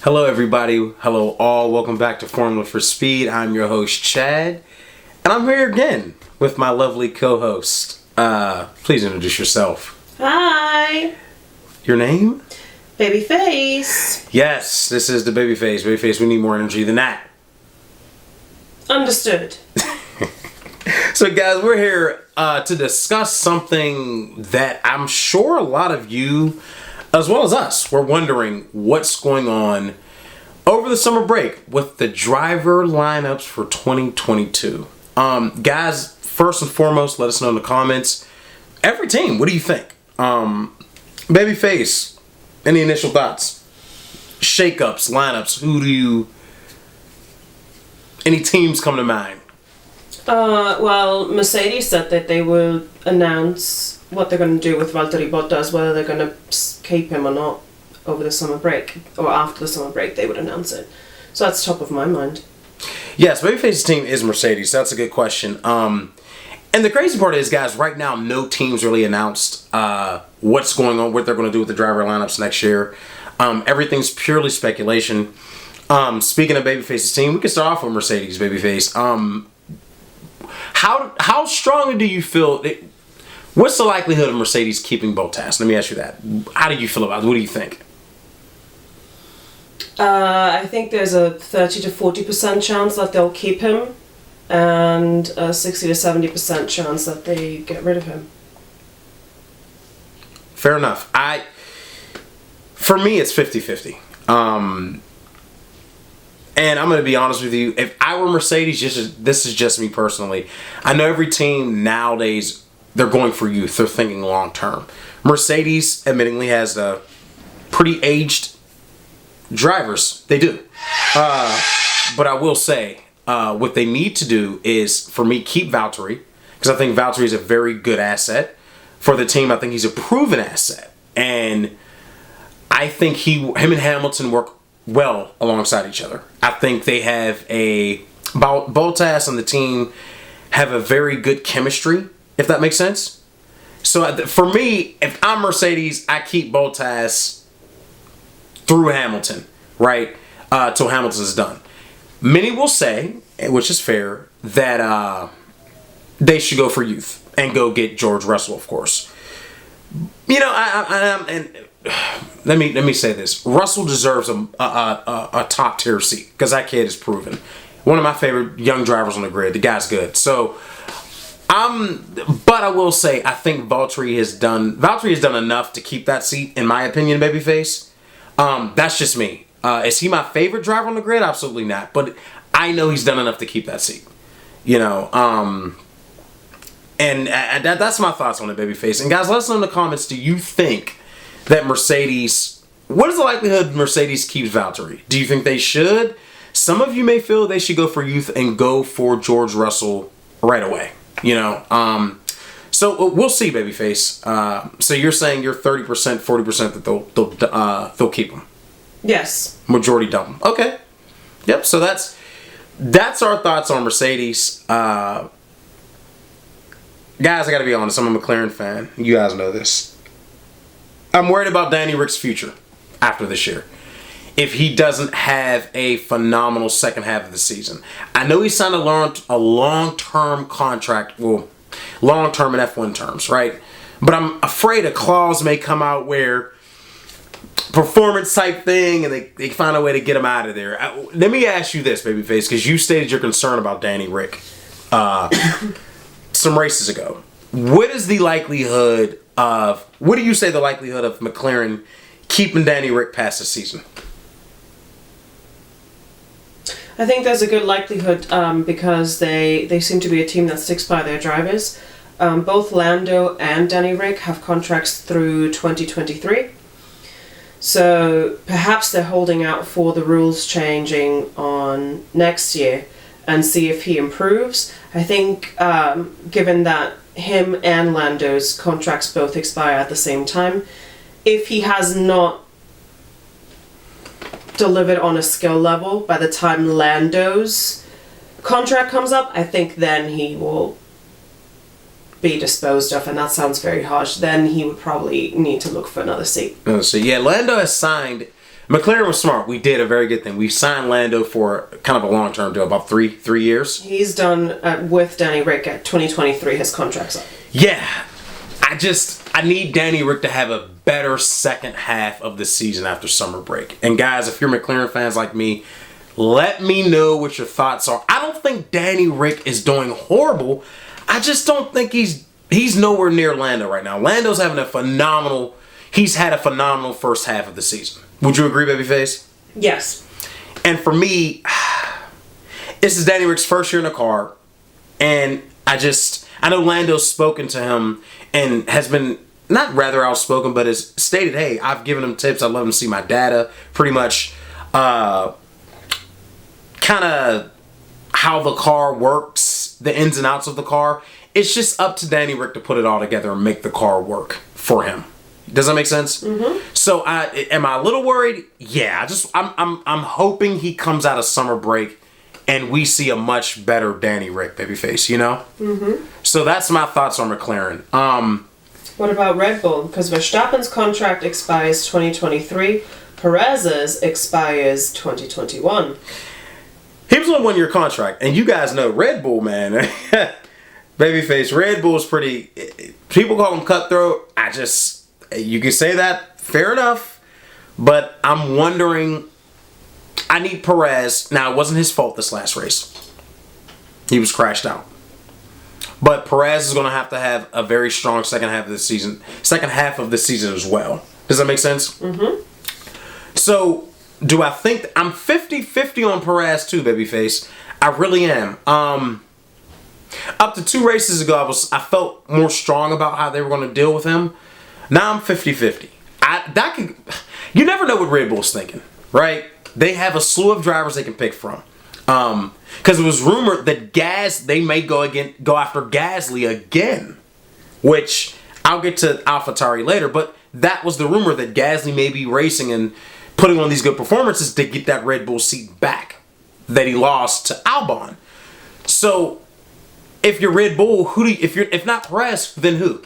Hello, everybody. Hello, all. Welcome back to Formula for Speed. I'm your host, Chad, and I'm here again with my lovely co-host. Please introduce yourself. Hi. Your name? Babyface. Yes, this is the Babyface. Babyface, we need more energy than that. Understood. So, guys, we're here to discuss something that I'm sure a lot of you, as well as us, were wondering what's going on over the summer break with the driver lineups for 2022. Guys, first and foremost, let us know in the comments. Every team, what do you think? Babyface, any initial thoughts? Shakeups, lineups, any teams come to mind? Well, Mercedes said that they will announce what they're going to do with Valtteri Bottas, whether they're going to keep him or not over the summer break, or after the summer break they would announce it. So that's top of my mind. Yes, Babyface's team is Mercedes. That's a good question. And the crazy part is, guys, right now no teams really announced what's going on, what they're going to do with the driver lineups next year. Everything's purely speculation. Speaking of Babyface's team, we can start off with Mercedes, Babyface. How strongly do you feel? What's the likelihood of Mercedes keeping Bottas? Let me ask you that. How do you feel about it? What do you think? I think there's a 30 to 40% chance that they'll keep him, and a 60 to 70% chance that they get rid of him. Fair enough. For me, it's 50-50. And I'm going to be honest with you. If I were Mercedes, this is just me personally. I know every team nowadays, they're going for youth. They're thinking long term. Mercedes, admittingly, has pretty aged drivers. They do. But I will say, what they need to do is, for me, keep Valtteri. Because I think Valtteri is a very good asset. For the team, I think he's a proven asset. And I think him and Hamilton work well alongside each other. I think they have Bottas and the team have a very good chemistry, if that makes sense. So for me, if I'm Mercedes, I keep Bottas through Hamilton, right? Till Hamilton's done. Many will say, which is fair, that they should go for youth and go get George Russell, of course. You know, let me say this: Russell deserves a top tier seat because that kid is proven. One of my favorite young drivers on the grid. The guy's good. So, but I will say I think Valtteri has done enough to keep that seat, in my opinion, Babyface. That's just me. Is he my favorite driver on the grid? Absolutely not. But I know he's done enough to keep that seat. You know. And that's my thoughts on it, Babyface. And guys, let us know in the comments. Do you think that Mercedes, what is the likelihood Mercedes keeps Valtteri? Do you think they should? Some of you may feel they should go for youth and go for George Russell right away. You know, so we'll see, Babyface. So you're saying you're 30%, 40% that they'll keep him. Yes. Majority dump him. Okay. Yep. So that's our thoughts on Mercedes. Guys, I gotta be honest. I'm a McLaren fan. You guys know this. I'm worried about Danny Rick's future after this year. If he doesn't have a phenomenal second half of the season. I know he signed a long-term contract. Well, long-term in F1 terms, right? But I'm afraid a clause may come out where performance type thing and they find a way to get him out of there. Let me ask you this, Babyface, because you stated your concern about Danny Rick some races ago. What is the likelihood of, what do you say the likelihood of McLaren keeping Danny Rick past the season? I think there's a good likelihood because they seem to be a team that sticks by their drivers. Both Lando and Danny Rick have contracts through 2023. So perhaps they're holding out for the rules changing on next year and see if he improves. I think given that him and Lando's contracts both expire at the same time, if he has not delivered on a skill level by the time Lando's contract comes up, I think then he will be disposed of, and that sounds very harsh. Then he would probably need to look for another seat. So yeah, Lando has signed McLaren was smart. We did a very good thing. We signed Lando for kind of a long-term deal, about three years. He's done with Danny Rick at 2023. His contract's up. Yeah. I need Danny Rick to have a better second half of the season after summer break. And guys, if you're McLaren fans like me, let me know what your thoughts are. I don't think Danny Rick is doing horrible. I just don't think he's nowhere near Lando right now. Lando's having he's had a phenomenal first half of the season. Would you agree, Babyface? Yes. And for me, this is Danny Rick's first year in the car. And I know Lando's spoken to him and has been not rather outspoken, but has stated, hey, I've given him tips. I let him see my data. Pretty much kind of how the car works, the ins and outs of the car. It's just up to Danny Rick to put it all together and make the car work for him. Does that make sense? Mm-hmm. So, am I a little worried? Yeah. I'm hoping he comes out of summer break and we see a much better Danny Rick, Babyface. You know. Mm-hmm. So that's my thoughts on McLaren. What about Red Bull? Because Verstappen's contract expires 2023. Perez's expires 2021. He was on a 1-year contract, and you guys know Red Bull, man. Babyface, Red Bull's pretty. People call him cutthroat. You can say that, fair enough. But I'm wondering. I need Perez. Now, it wasn't his fault this last race. He was crashed out. But Perez is going to have a very strong second half of the season as well. Does that make sense? Mm-hmm. So, do I think I'm 50-50 on Perez too, Babyface? I really am. Up to 2 races ago, I felt more strong about how they were going to deal with him. Now I'm 50-50. You never know what Red Bull's thinking, right? They have a slew of drivers they can pick from. Because it was rumored that they may go after Gasly again, which I'll get to AlphaTauri later. But that was the rumor that Gasly may be racing and putting on these good performances to get that Red Bull seat back that he lost to Albon. So, if you're Red Bull, if not Perez, then who?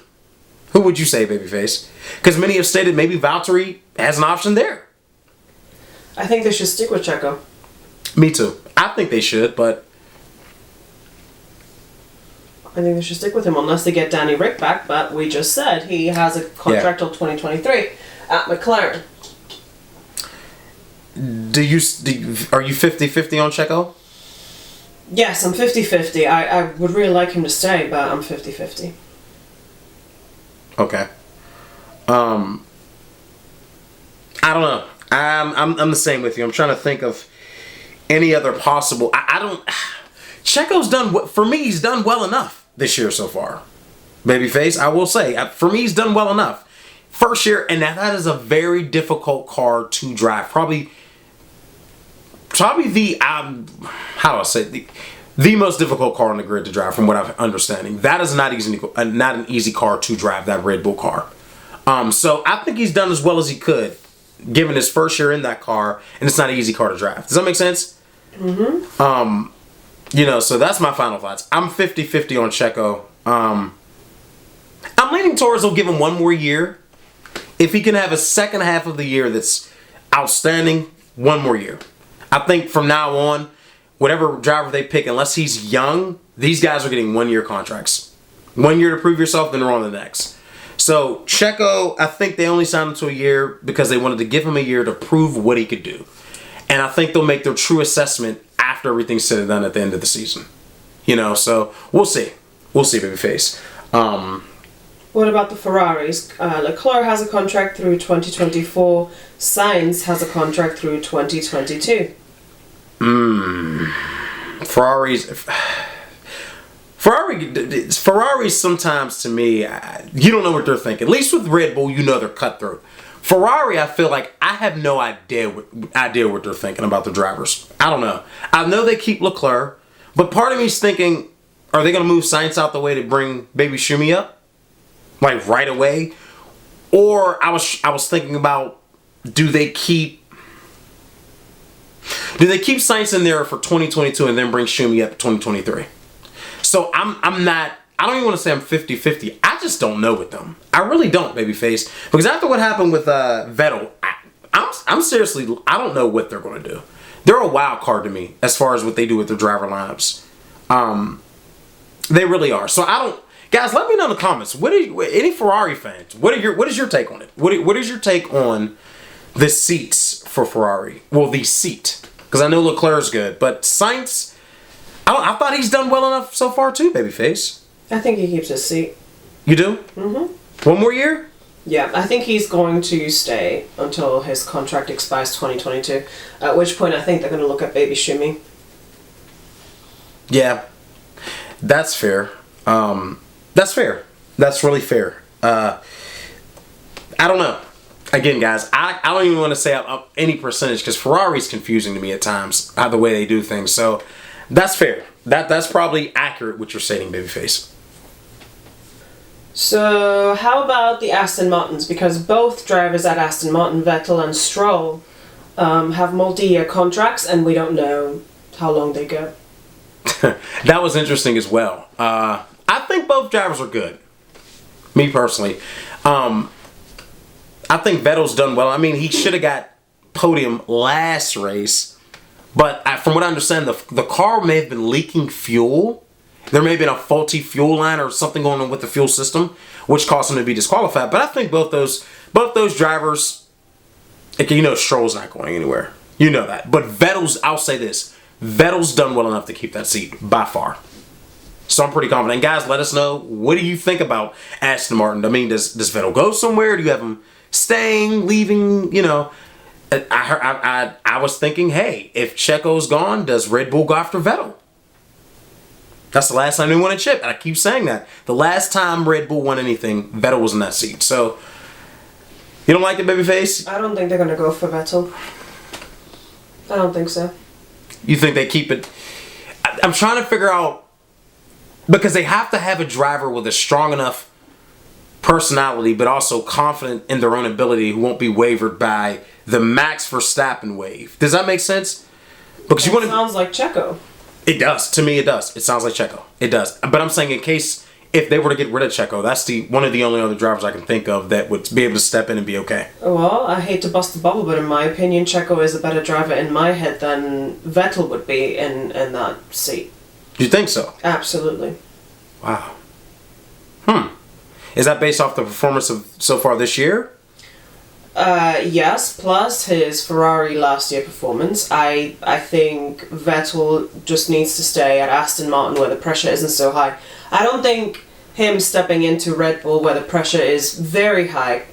Who would you say, Babyface? Because many have stated maybe Valtteri has an option there. I think they should stick with Checo. Me too. I think they should, but I think they should stick with him unless they get Danny Rick back. But we just said he has a contract till 2023 at McLaren. Are you 50-50 on Checo? Yes, I'm 50-50. I would really like him to stay, but I'm 50-50. Okay. I don't know. I'm the same with you. I'm trying to think of any other possible. I don't. Checo's done for me. He's done well enough this year so far. Babyface, I will say, for me, he's done well enough. First year, and that is a very difficult car to drive. Probably the the most difficult car on the grid to drive, from what I'm understanding. That is not an easy car to drive. That Red Bull car. So I think he's done as well as he could, given his first year in that car, and it's not an easy car to drive. Does that make sense? Mm-hmm. So that's my final thoughts. I'm 50-50 on Checo. I'm leaning towards they'll give him 1 more year. If he can have a second half of the year that's outstanding, 1 more year. I think from now on, whatever driver they pick, unless he's young, these guys are getting 1-year contracts. 1 year to prove yourself, then they're on the next. So, Checo, I think they only signed him to a year because they wanted to give him a year to prove what he could do. And I think they'll make their true assessment after everything's said and done at the end of the season. So we'll see. We'll see, Babyface. What about the Ferraris? Leclerc has a contract through 2024. Sainz has a contract through 2022. Ferraris sometimes, to me, you don't know what they're thinking. At least with Red Bull, you know they're cutthroat. Ferrari, I feel like I have no idea what they're thinking about the drivers. I don't know. I know they keep Leclerc, but part of me is thinking, are they going to move Sainz out the way to bring Baby Schumi up, like right away? Or I was thinking about, do they keep Sainz in there for 2022 and then bring Schumi up 2023? So I don't even want to say I'm 50-50. I just don't know with them. I really don't, Babyface. Because after what happened with Vettel, I'm seriously, I don't know what they're going to do. They're a wild card to me as far as what they do with their driver lineups. They really are. So I don't, guys. Let me know in the comments. Any Ferrari fans? What is your take on it? What is your take on the seats for Ferrari? Well, the seat, because I know Leclerc's good, but Sainz, I thought he's done well enough so far too, babyface. I think he keeps his seat. You do? Mm-hmm. One more year? Yeah, I think he's going to stay until his contract expires 2022. At which point, I think they're going to look at Baby Shimmy. Yeah, that's fair. That's fair. That's really fair. I don't know. Again, guys, I don't even want to say any percentage because Ferrari's confusing to me at times, the way they do things. So that's fair. That's probably accurate what you're saying, babyface. So how about the Aston Martins? Because both drivers at Aston Martin, Vettel and Stroll, have multi-year contracts, and we don't know how long they go. That was interesting as well. I think both drivers are good. Me personally. I think Vettel's done well. I mean, he should have got podium last race. But from what I understand, the car may have been leaking fuel. There may have been a faulty fuel line or something going on with the fuel system, which caused him to be disqualified. But I think both those drivers, Stroll's not going anywhere. You know that. But I'll say this, Vettel's done well enough to keep that seat by far. So I'm pretty confident. And guys, let us know, what do you think about Aston Martin? I mean, does Vettel go somewhere? Do you have him staying, leaving? I was thinking, hey, if Checo's gone, does Red Bull go after Vettel? That's the last time they won a chip. And I keep saying that. The last time Red Bull won anything, Vettel was in that seat. So, you don't like it, babyface? I don't think they're going to go for Vettel. I don't think so. You think they keep it? I'm trying to figure out, because they have to have a driver with a strong enough personality, but also confident in their own ability, who won't be wavered by the Max Verstappen wave. Does that make sense? Because it sounds like Checo. It does. To me, it does. It sounds like Checo. It does. But I'm saying, in case if they were to get rid of Checo, that's one of the only other drivers I can think of that would be able to step in and be okay. Well, I hate to bust the bubble, but in my opinion, Checo is a better driver in my head than Vettel would be in that seat. You think so? Absolutely. Wow. Is that based off the performance of so far this year? Yes, plus his Ferrari last year performance. I think Vettel just needs to stay at Aston Martin where the pressure isn't so high. I don't think him stepping into Red Bull where the pressure is very high,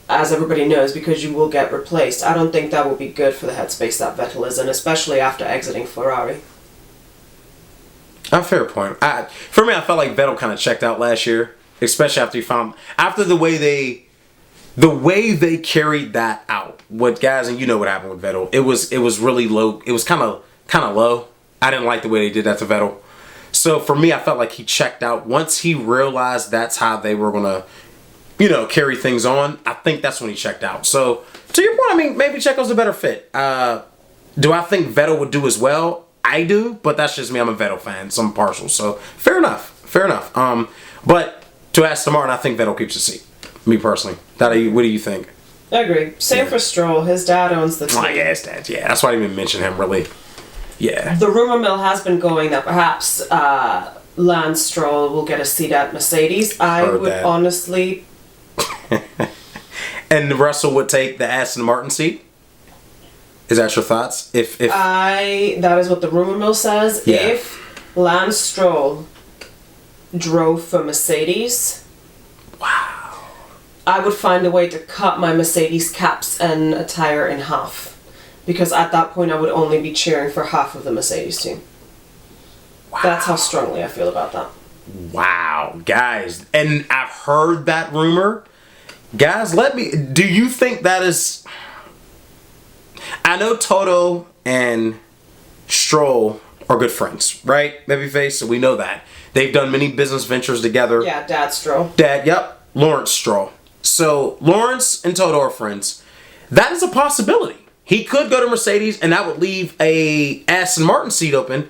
as everybody knows, because you will get replaced. I don't think that will be good for the headspace that Vettel is in, especially after exiting Ferrari. A fair point. For me, I felt like Vettel kind of checked out last year, especially after the way they carried that out. What guys, and you know what happened with Vettel. It was really low. It was kind of low. I didn't like the way they did that to Vettel. So for me, I felt like he checked out once he realized that's how they were gonna, carry things on. I think that's when he checked out. So to your point, I mean, maybe Checo's a better fit. Do I think Vettel would do as well? I do, but that's just me. I'm a Vettel fan, so I'm partial. So fair enough. But to Aston Martin, I think Vettel keeps the seat. Me personally. What do you think? I agree. Same for Stroll. His dad owns the team. Oh, yeah, his dad. Yeah, that's why I didn't even mention him, really. Yeah. The rumor mill has been going that perhaps Lance Stroll will get a seat at Mercedes. I would honestly... And Russell would take the Aston Martin seat? Is that your thoughts? If that is what the rumor mill says. Yeah. If Lance Stroll drove for Mercedes... Wow. I would find a way to cut my Mercedes caps and attire in half. Because at that point, I would only be cheering for half of the Mercedes team. Wow. That's how strongly I feel about that. Wow, guys. And I've heard that rumor. Guys, do you think that is... I know Toto and Stroll are good friends, right? Babyface, so we know that. They've done many business ventures together. Yeah, Dad Stroll. Yep. Lawrence Stroll. So Lawrence and Toto are friends. That is a possibility. He could go to Mercedes, and that would leave a Aston Martin seat open,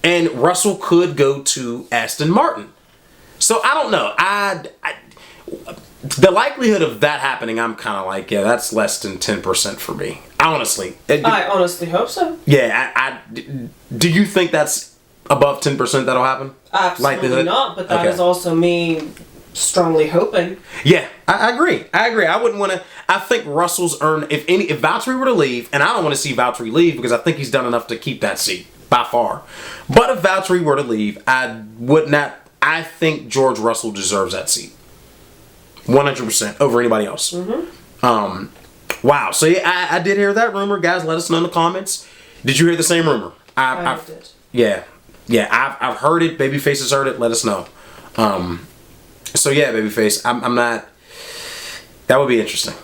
and Russell could go to Aston Martin. So I don't know. the likelihood of that happening, I'm kind of like, yeah, that's less than 10% for me. Honestly. I honestly hope so. Yeah, do you think that's above 10% that'll happen? Absolutely not, but that is also me strongly hoping. Yeah, I agree. I wouldn't want to. I think Russell's earned, if Valtteri were to leave, and I don't want to see Valtteri leave because I think he's done enough to keep that seat by far. But if Valtteri were to leave, I think George Russell deserves that seat. 100% over anybody else. Wow. So yeah, I did hear that rumor. Guys, let us know in the comments. Did you hear the same rumor? I did. Yeah. I've heard it. Babyface has heard it. Let us know. So yeah, Babyface. I'm not. That would be interesting,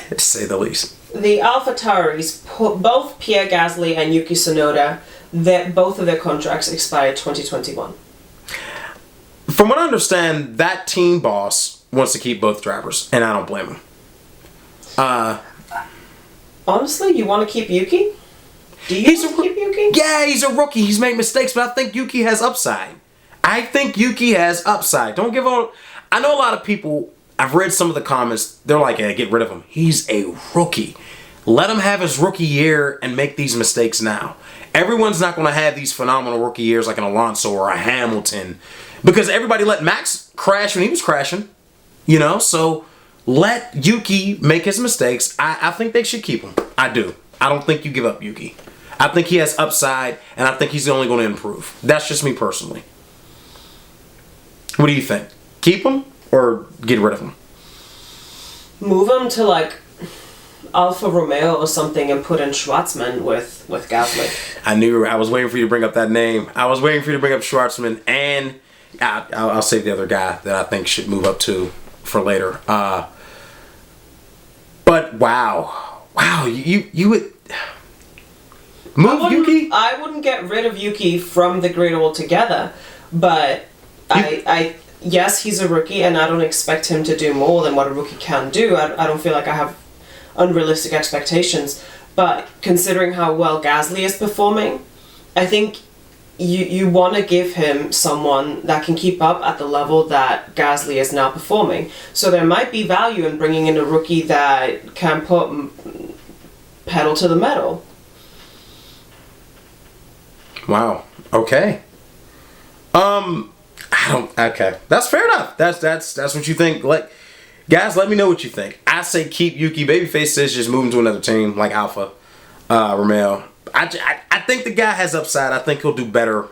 to say the least. The AlphaTauris, both Pierre Gasly and Yuki Tsunoda, both of their contracts expired 2021. From what I understand, that team boss wants to keep both drivers, and I don't blame him. Honestly, you want to keep Yuki? Do you want to keep Yuki? Yeah, he's a rookie. He's made mistakes, but I think Yuki has upside. Don't give all. I know a lot of people. I've read some of the comments. They're like, "Hey, get rid of him. He's a rookie. Let him have his rookie year and make these mistakes now." Everyone's not going to have these phenomenal rookie years like an Alonso or a Hamilton, because everybody let Max crash when he was crashing. So let Yuki make his mistakes. I think they should keep him. I do. I don't think you give up Yuki. I think he has upside, and I think he's only going to improve. That's just me personally. What do you think? Keep him or get rid of him? Move him to like Alfa Romeo or something and put in Schwartzman with Gasly. I was waiting for you to bring up that name. I was waiting for you to bring up Schwartzman, and I'll save the other guy that I think should move up to for later. But wow, you would move Yuki? I wouldn't get rid of Yuki from the grid altogether, but I yes, he's a rookie, and I don't expect him to do more than what a rookie can do. I don't feel like I have unrealistic expectations, but considering how well Gasly is performing, I think you want to give him someone that can keep up at the level that Gasly is now performing. So there might be value in bringing in a rookie that can put pedal to the metal. Wow. Okay. Okay. That's fair enough. That's what you think. Guys, let me know what you think. I say keep Yuki. Babyface says just move him to another team like Alfa Romeo. I think the guy has upside. I think he'll do better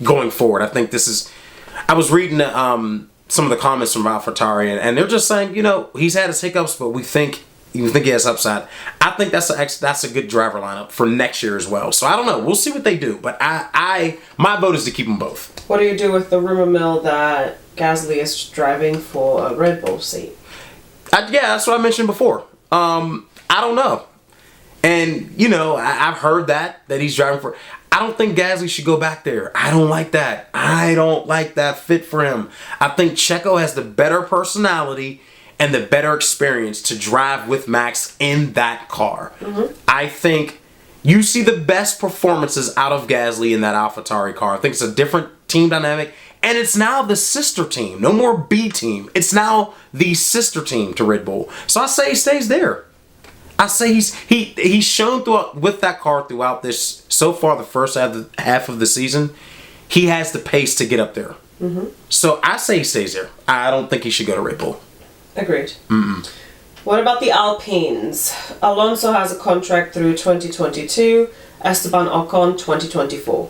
going forward. I think this is. I was reading some of the comments from AlphaTauri, and they're just saying, he's had his hiccups, but we think he has upside. I think that's a good driver lineup for next year as well. So I don't know. We'll see what they do, but my vote is to keep them both. What do you do with the rumor mill that Gasly is driving for a Red Bull seat? Yeah, that's what I mentioned before. I don't know. And, I've heard that he's driving for. I don't think Gasly should go back there. I don't like that. I don't like that fit for him. I think Checo has the better personality and the better experience to drive with Max in that car. Mm-hmm. I think you see the best performances out of Gasly in that AlphaTauri car. I think it's a different team dynamic. And it's now the sister team. No more B team. It's now the sister team to Red Bull. So I say he stays there. I say he's shown with that car throughout this, so far the first half of the season, he has the pace to get up there. Mm-hmm. So I say he stays there. I don't think he should go to Red Bull. Agreed. Mm-mm. What about the Alpines? Alonso has a contract through 2022. Esteban Ocon 2024.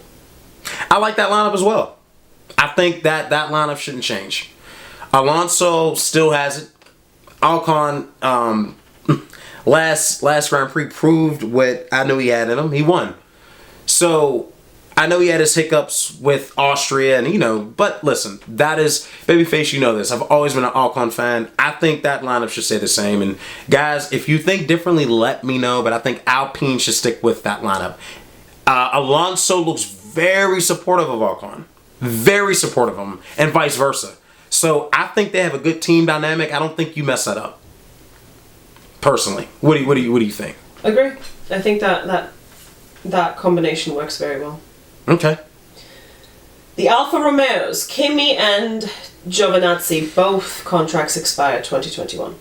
I like that lineup as well. I think that lineup shouldn't change. Alonso still has it. Ocon, last Grand Prix proved what I knew he had in him. He won. So I know he had his hiccups with Austria, and but listen, that is Babyface. You know this. I've always been an Ocon fan. I think that lineup should stay the same. And guys, if you think differently, let me know. But I think Alpine should stick with that lineup. Alonso looks very supportive of Ocon. Very supportive of him, and vice versa. So I think they have a good team dynamic. I don't think you mess that up. Personally, what do you think? Agree. I think that combination works very well. Okay. The Alfa Romeos, Kimi and Giovinazzi, both contracts expire 2021.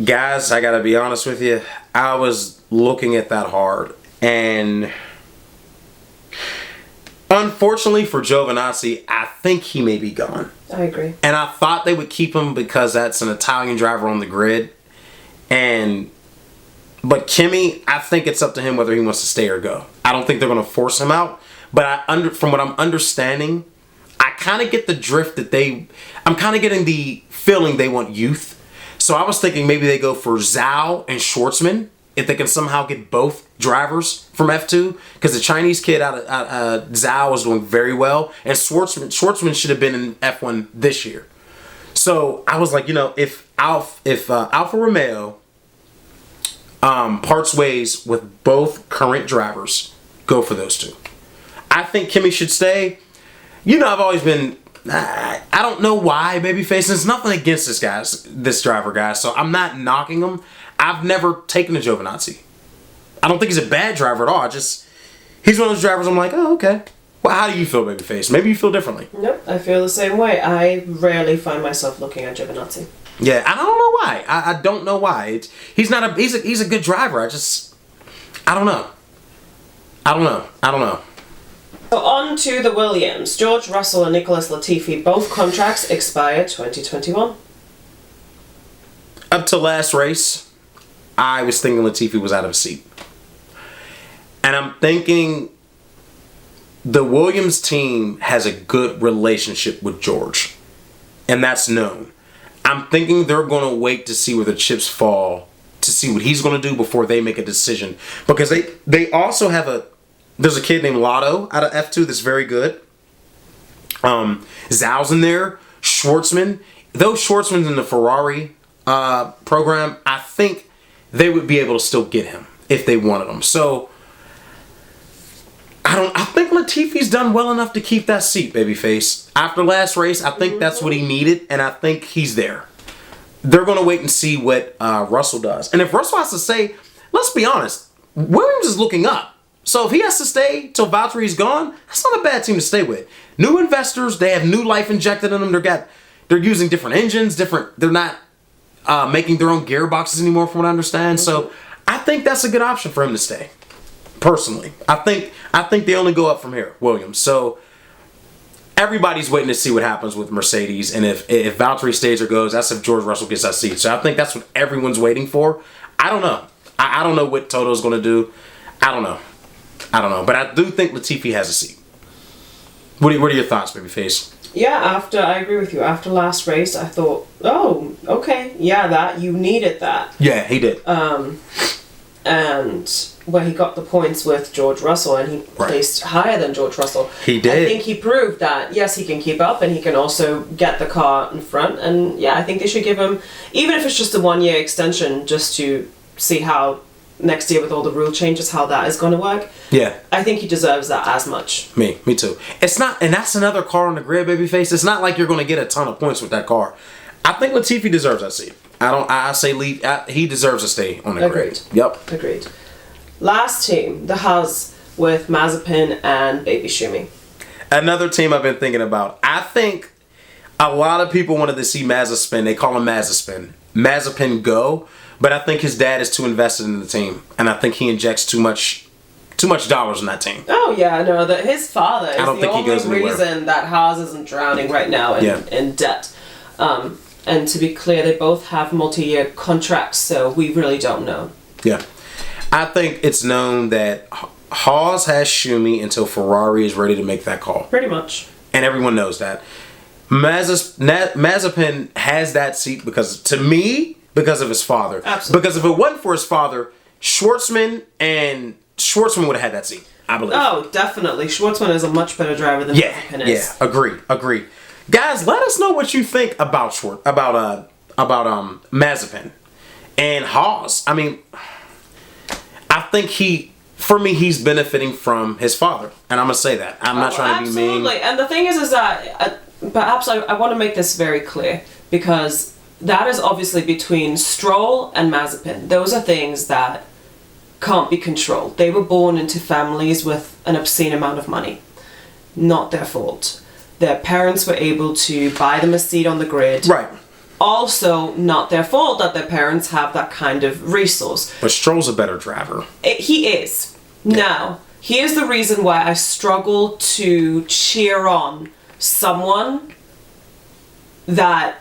Guys, I gotta be honest with you. I was looking at that hard, and unfortunately for Giovinazzi, I think he may be gone. I agree. And I thought they would keep him because that's an Italian driver on the grid. But Kimi, I think it's up to him whether he wants to stay or go. I don't think they're going to force him out. But from what I'm understanding, I kind of get the drift that I'm kind of getting the feeling they want youth. So I was thinking maybe they go for Zhao and Schwartzman if they can somehow get both drivers from F2, because the Chinese kid out of Zhao was doing very well, and Schwartzman should have been in F1 this year. So I was like, if Alfa Romeo parts ways with both current drivers, go for those two. I think Kimi should stay. I've always been. I don't know why, babyface. There's nothing against this driver, guys. So I'm not knocking him. I've never taken a Giovinazzi. I don't think he's a bad driver at all. He's one of those drivers I'm like, oh, okay. Well, how do you feel, babyface? Maybe you feel differently. Nope, I feel the same way. I rarely find myself looking at Giovinazzi. Yeah, I don't know why. I don't know why. He's a good driver. I don't know. I don't know. So on to the Williams. George Russell and Nicholas Latifi, both contracts expire 2021. Up to last race, I was thinking Latifi was out of a seat. And I'm thinking the Williams team has a good relationship with George. And that's known. I'm thinking they're going to wait to see where the chips fall, to see what he's going to do before they make a decision. Because they also have there's a kid named Lotto out of F2 that's very good. Zhao's in there. Schwartzman. Though Schwartzman's in the Ferrari program, I think they would be able to still get him if they wanted him. So I think Latifi's done well enough to keep that seat, babyface. After last race, I think that's what he needed, and I think he's there. They're going to wait and see what Russell does. And if Russell has to stay, let's be honest, Williams is looking up. So if he has to stay till Valtteri's gone, that's not a bad team to stay with. New investors, they have new life injected in them. They're using different engines, they're not making their own gearboxes anymore, from what I understand. So I think that's a good option for him to stay. Personally, I think they only go up from here, Williams. So everybody's waiting to see what happens with Mercedes, and if Valtteri stays or goes, that's if George Russell gets that seat. So I think that's what everyone's waiting for. I don't know. I don't know what Toto's going to do. I don't know. But I do think Latifi has a seat. What are your thoughts, babyface? Yeah, I agree with you. After last race, I thought, oh, okay, yeah, you needed that. Yeah, he did. And where he got the points with George Russell, and he placed higher than George Russell. He did. I think he proved that, yes, he can keep up, and he can also get the car in front. And yeah, I think they should give him, even if it's just a 1-year extension, just to see how next year with all the rule changes, how that is going to work. Yeah. I think he deserves that as much. Me too. It's not, and that's another car on the grid, babyface. It's not like you're going to get a ton of points with that car. I think Latifi deserves that seat. He deserves to stay on the grid. Yep. Agreed. Last team, the Haas with Mazepin and Baby Schumi. Another team I've been thinking about. I think a lot of people wanted to see Mazepin. They call him Mazepin go. But I think his dad is too invested in the team, and I think he injects too much dollars in that team. Oh yeah, no, his father is the only reason that Haas isn't drowning right now in debt. And to be clear, they both have multi-year contracts, so we really don't know. Yeah, I think it's known that Haas has Schumi until Ferrari is ready to make that call. Pretty much. And everyone knows that. Mazepin has that seat because of his father. Absolutely. Because if it wasn't for his father, Schwartzman would have had that seat, I believe. Oh, definitely. Schwartzman is a much better driver than Mazepin is. Yeah, agree. Guys, let us know what you think about Mazepin and Haas. I mean, I think he's benefiting from his father, and I'm gonna say that. I'm not trying to be mean. Absolutely. And the thing is that perhaps I want to make this very clear, because that is obviously between Stroll and Mazepin. Those are things that can't be controlled. They were born into families with an obscene amount of money. Not their fault. Their parents were able to buy them a seat on the grid. Right. Also, not their fault that their parents have that kind of resource. But Stroll's a better driver. He is. Now, here's the reason why I struggle to cheer on someone that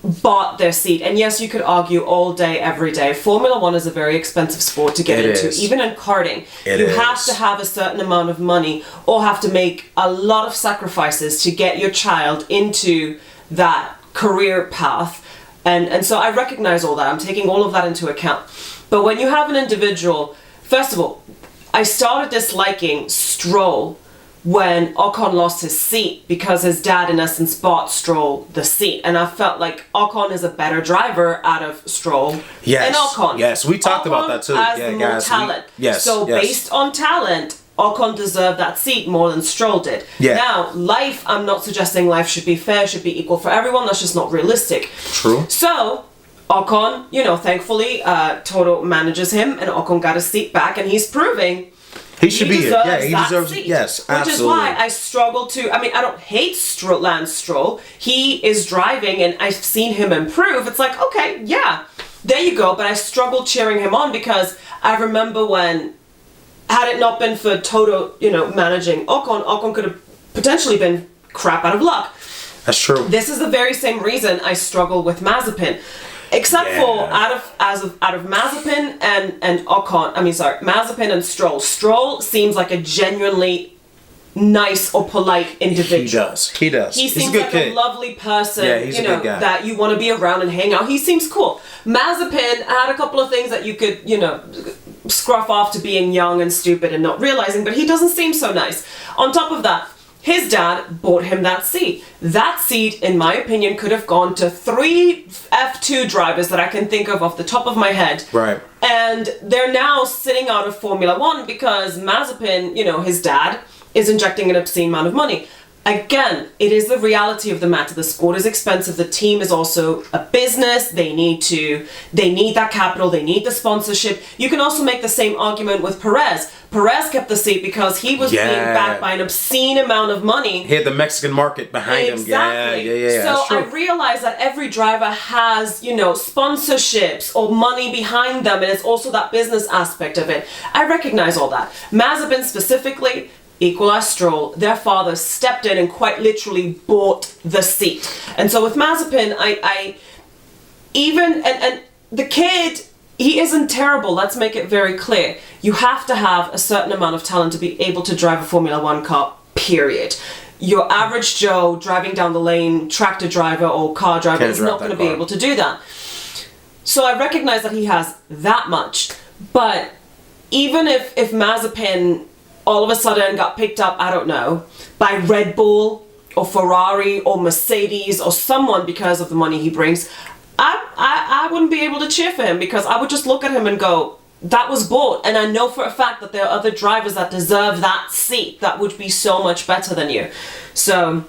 bought their seat. And yes, you could argue all day, every day. Formula One is a very expensive sport to get into. Even in karting, you have to have a certain amount of money or have to make a lot of sacrifices to get your child into that career path. And so I recognize all that. I'm taking all of that into account. But when you have an individual, first of all, I started disliking Stroll when Ocon lost his seat because his dad in essence bought Stroll the seat, and I felt like Ocon is a better driver out of Stroll than Ocon. Yes, we talked about that too. Has more talent. Based on talent, Ocon deserved that seat more than Stroll did. Now, life, I'm not suggesting life should be fair, should be equal for everyone. That's just not realistic. True. So Ocon, thankfully, Toto manages him, and Ocon got his seat back, and he's proving he should be here. Yeah, he deserves it. Yes, absolutely. Which is why I struggle to. I mean, I don't hate Lance Stroll. He is driving, and I've seen him improve. It's like, okay, yeah, there you go. But I struggle cheering him on because I remember when, had it not been for Toto, managing Ocon could have potentially been crap out of luck. That's true. This is the very same reason I struggle with Mazepin. Except for out of Mazepin and Ocon, Mazepin and Stroll. Stroll seems like a genuinely nice or polite individual. He does. He seems like a lovely person, he's a good guy. That you want to be around and hang out. He seems cool. Mazepin had a couple of things that you could, scruff off to being young and stupid and not realizing, but he doesn't seem so nice. On top of that, his dad bought him that seat. That seat, in my opinion, could have gone to 3 F2 drivers that I can think of off the top of my head. Right. And they're now sitting out of Formula One because Mazepin, his dad, is injecting an obscene amount of money. Again, it is the reality of the matter. The sport is expensive. The team is also a business. They need that capital. They need the sponsorship. You can also make the same argument with Perez. Perez kept the seat because he was being backed by an obscene amount of money. He had the Mexican market behind him. Yeah. So I realize that every driver has, sponsorships or money behind them, and it's also that business aspect of it. I recognize all that. Mazepin specifically, equal as Stroll, their father stepped in and quite literally bought the seat. And so with Mazepin, and the kid, he isn't terrible. Let's make it very clear. You have to have a certain amount of talent to be able to drive a Formula One car, period. Your average Joe driving down the lane, tractor driver or car driver is not going to be able to do that. So I recognize that he has that much. But even if Mazepin all of a sudden got picked up, I don't know, by Red Bull or Ferrari or Mercedes or someone because of the money he brings, I wouldn't be able to cheer for him because I would just look at him and go, that was bought. And I know for a fact that there are other drivers that deserve that seat that would be so much better than you. So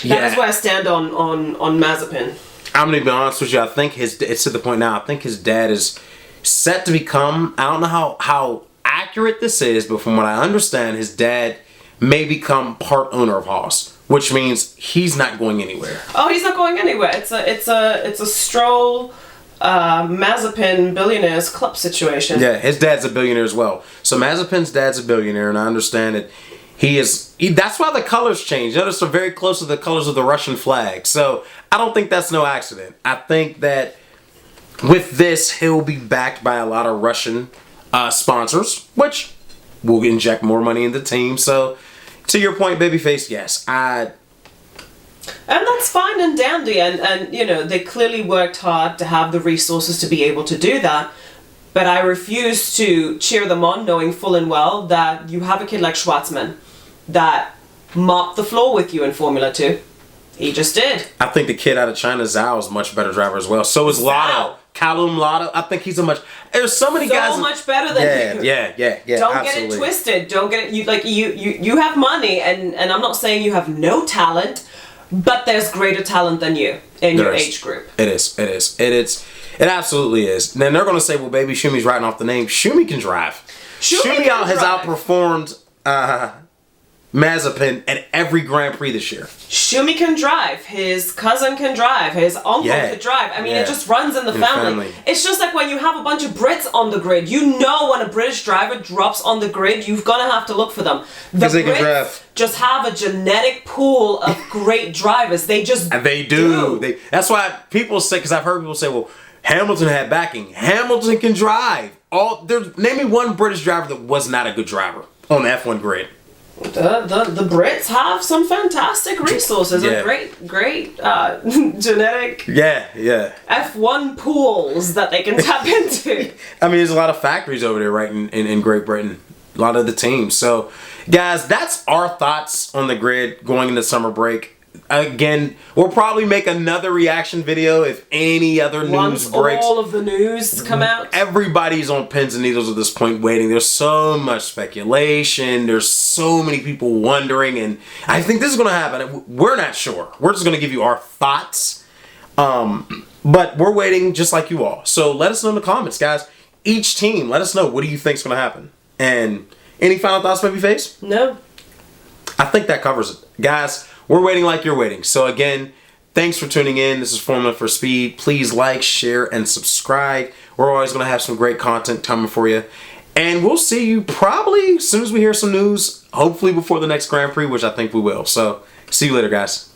that is where I stand on Mazepin. I'm going to be honest with you. I think it's to the point now, I think his dad is set to become, I don't know how accurate this is, but from what I understand, his dad may become part owner of Haas, which means he's not going anywhere. Oh, he's not going anywhere. It's a Stroll, Mazepin billionaires club situation. Yeah, his dad's a billionaire as well. So Mazepin's dad's a billionaire, and I understand that that's why the colors change. Notice they're very close to the colors of the Russian flag. So I don't think that's no accident. I think that with this, he'll be backed by a lot of Russian sponsors, which will inject more money in the team. So, to your point, Babyface, yes, and that's fine and dandy, and they clearly worked hard to have the resources to be able to do that. But I refuse to cheer them on, knowing full and well that you have a kid like Schwartzman that mopped the floor with you in Formula 2. He just did. I think the kid out of China, Zhao, is a much better driver as well. So is Lotto. Callum Lotto, I think he's there's so many guys. So much better than you. Yeah. Don't absolutely. Get it twisted. Don't get it. You have money, and I'm not saying you have no talent, but there's greater talent than you in your age group. It is. It absolutely is. And then they're going to say, well, baby, Schumi's writing off the name. Schumi can drive. Schumi has outperformed Mazepin at every Grand Prix this year. Schumi can drive. His cousin can drive. His uncle can drive. I mean, it just runs in the family. It's just like when you have a bunch of Brits on the grid. You know when a British driver drops on the grid, you're going to have to look for them. The Brits just have a genetic pool of great drivers. They just They do. That's why people say, because I've heard people say, well, Hamilton had backing. Hamilton can drive. Name me one British driver that was not a good driver on the F1 grid. The Brits have some fantastic resources and great genetic F1 pools that they can tap into. I mean, there's a lot of factories over there, right, in Great Britain. A lot of the teams. So, guys, that's our thoughts on the grid going into summer break. Again, we'll probably make another reaction video if any other news breaks. Once all of the news come out. Everybody's on pins and needles at this point waiting. There's so much speculation. There's so many people wondering. And I think this is going to happen. We're not sure. We're just going to give you our thoughts. But we're waiting just like you all. So let us know in the comments, guys. Each team, let us know. What do you think is going to happen? And any final thoughts, Babyface? No. I think that covers it. Guys, we're waiting like you're waiting. So again, thanks for tuning in. This is Formula for Speed. Please like, share, and subscribe. We're always going to have some great content coming for you. And we'll see you probably as soon as we hear some news, hopefully before the next Grand Prix, which I think we will. So see you later, guys.